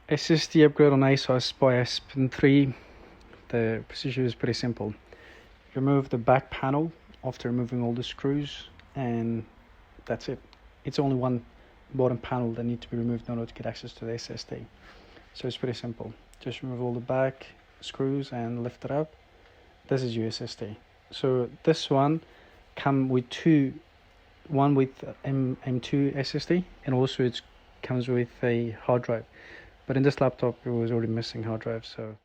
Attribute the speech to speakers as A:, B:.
A: SSD upgrade on Acer Aspire Spin 3. The procedure is pretty simple. Remove the back panel after removing all the screws, and that's it. It's only one bottom panel that needs to be removed in order to get access to the SSD. So it's pretty simple. Just remove all the back screws and lift it up. This is your SSD. So this one comes with one with M2 SSD, and also it comes with a hard drive. But in this laptop, it was already missing hard drive, so